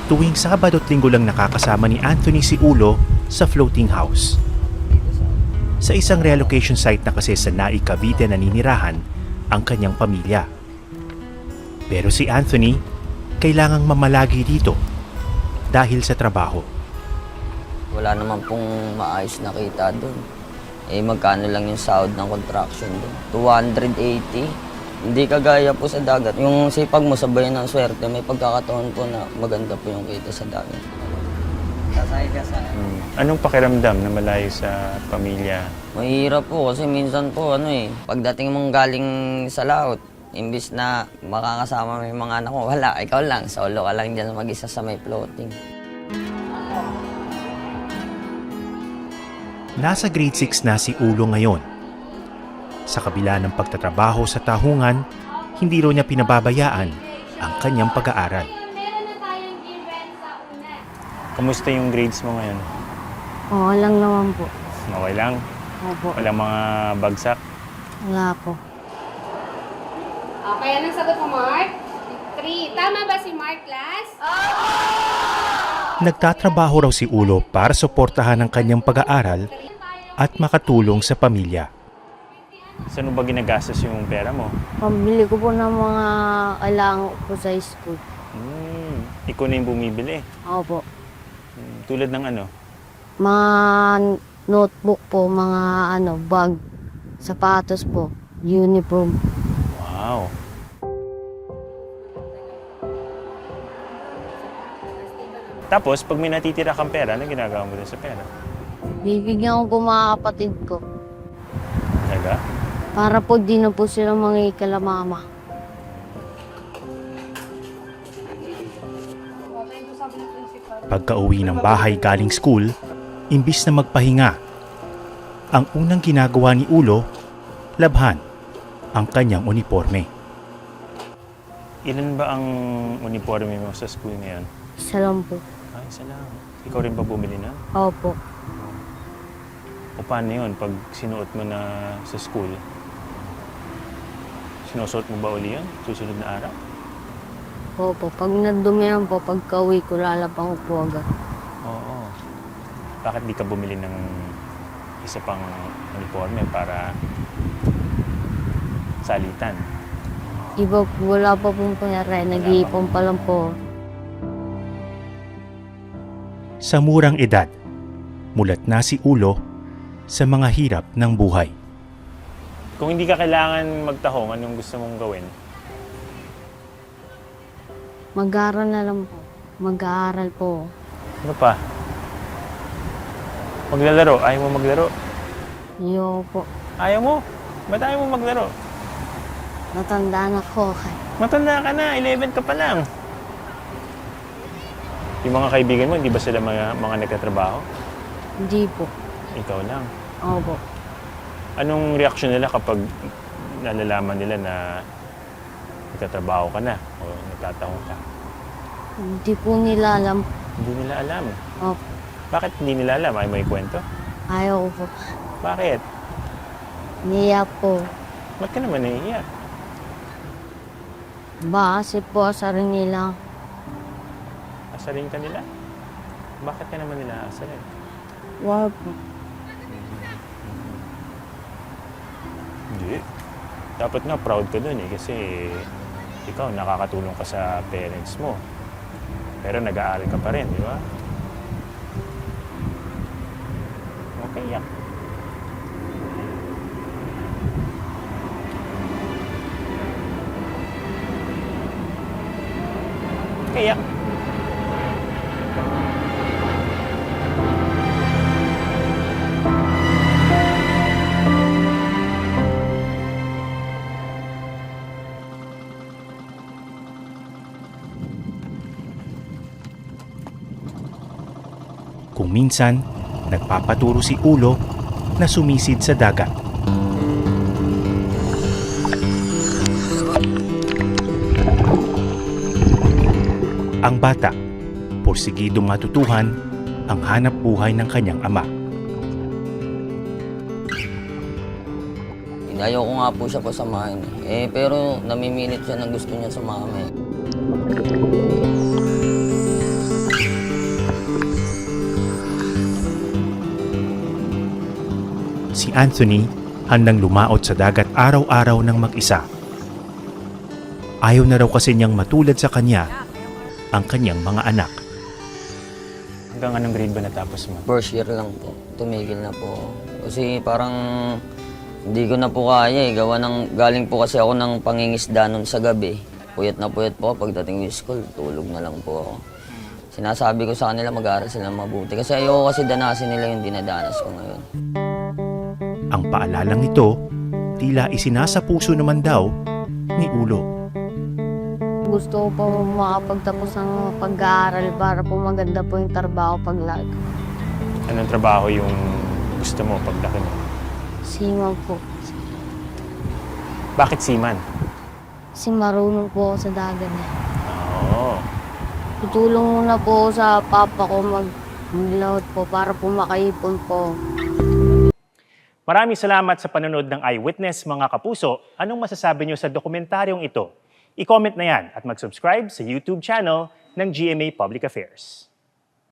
Tuwing Sabado at Linggo lang nakakasama ni Anthony si Ulo sa floating house. Sa isang relocation site na kasi sa Naik, Cavite naninirahan ang kanyang pamilya. Pero si Anthony, kailangang mamalagi dito dahil sa trabaho. Wala naman pong maayos na kita doon. Magkano lang yung sahod ng contraction doon? 280. Hindi kagaya po sa dagat. Yung sipag mo, sabay ng swerte, may pagkakataon po na maganda po yung kita sa dagat. Kasay. Anong pakiramdam na malayo sa pamilya? Mahirap po kasi minsan po pagdating mong galing sa laot, imbis na makakasama mo yung mga anak mo, wala, ikaw lang, solo ka lang dyan mag-isa sa may floating. Nasa grade 6 na si Ulo ngayon. Sa kabila ng pagtatrabaho sa tahungan, hindi raw niya pinababayaan ang kanyang pag-aaral. Kamusta yung grades mo ngayon? Oo lang naman po. Okay lang? Opo. Walang mga bagsak? Wala po. Okay, anong sagot mo, Mark? 3. Tama ba si Mark, class? Nagtatrabaho raw si Ulo para suportahan ang kanyang pag-aaral at makatulong sa pamilya. Saan mo ba ginagastos yung pera mo? Pambili ko po ng mga kailangan ko po sa school. Ikaw na yung bumibili. Opo. Tulad ng ano? Mga notebook po, mga bag, sapatos po, uniform. Wow! Tapos, pag may natitira kang pera, ano ginagawa mo din sa pera? Bibigyan ko po mga kapatid ko. Talaga? Para po di na po sila mangikala mama. Pagka-uwi ng bahay galing school, imbis na magpahinga, ang unang ginagawa ni Ulo, labhan ang kanyang uniforme. Ilan ba ang uniforme mo sa school ngayon? Isa lang po. Isa lang. Ikaw rin ba bumili na? Opo. O paano yun? Pag sinuot mo na sa school, sinusuot mo ba uli yun? Susunod na araw? Opo. Pag nadumihan po, pagka-uwi ko, lalapang ko po agad. Oo. Bakit di ka bumili ng isa pang uniforme para salitan? Iba, wala pa pong pangyari. Nag-iipon pa lang po. Sa murang edad, mulat na si Ulo sa mga hirap ng buhay. Kung hindi ka kailangan magtahong, anong gusto mong gawin? Mag-aaral na lang po. Mag-aaral po. Ano pa? Maglalaro? Ayaw mo maglaro? Yo po. Ayaw mo? Ba't ayaw mo maglaro? Natanda na ko. Matanda ka na, 11 ka pa lang. Yung mga kaibigan mo, hindi ba sila mga nagtatrabaho? Hindi po. Ikaw lang. Opo. Anong reaksyon nila kapag nalalaman nila na nagtatrabaho ka na o nagtatahong ka? Hindi po nila alam. Hindi nila alam. Opo. Bakit hindi nila alam? Ayaw mo ikwento? Ayaw ko po. Bakit? Niya po. Ba't ka naman naiiyak? Kasi po sa rin nila. Asarin ka nila? Bakit ka naman nila asarin? Wow po. Hindi. Dapat nga proud ka dun kasi ikaw nakakatulong ka sa parents mo. Pero nag-aaral ka pa rin, di ba? Okay, yak. Okay, yak. Kung minsan, nagpapaturo si Ulo na sumisid sa dagat. Ang bata, porsigidong matutuhan ang hanap buhay ng kanyang ama. Ayaw ko nga po siya pasamahin. Pero namimilit siya na gusto niya sumama. Anthony, handang lumaot sa dagat araw-araw ng mag-isa. Ayaw na raw kasi niyang matulad sa kanya ang kanyang mga anak. Hanggang anong grade ba natapos mo? First year lang po. Tumigil na po ako. Kasi parang hindi ko na po kaya eh. Galing po kasi ako ng pangingisda nun sa gabi. Puyat na puyat po ako. Pagdating ng school, tulog na lang po ako. Sinasabi ko sa kanila mag-aaral sila mabuti. Kasi ayoko kasi danasin nila yung dinadanas ko ngayon. Ang paalalang ito, tila isinasapuso naman daw ni Ulo. Gusto ko po makapagtapos ng pag-aaral para po maganda po yung trabaho paglaki. Anong trabaho yung gusto mo paglaki mo? Siman po. Bakit seaman? Kasi marunong po ako sa dagat eh. Oo. Tutulong muna po ako sa papa ko maglawat po para po makaipon po. Maraming salamat sa panonood ng Eyewitness, mga kapuso. Anong masasabi niyo sa dokumentaryong ito? I-comment na yan at mag-subscribe sa YouTube channel ng GMA Public Affairs.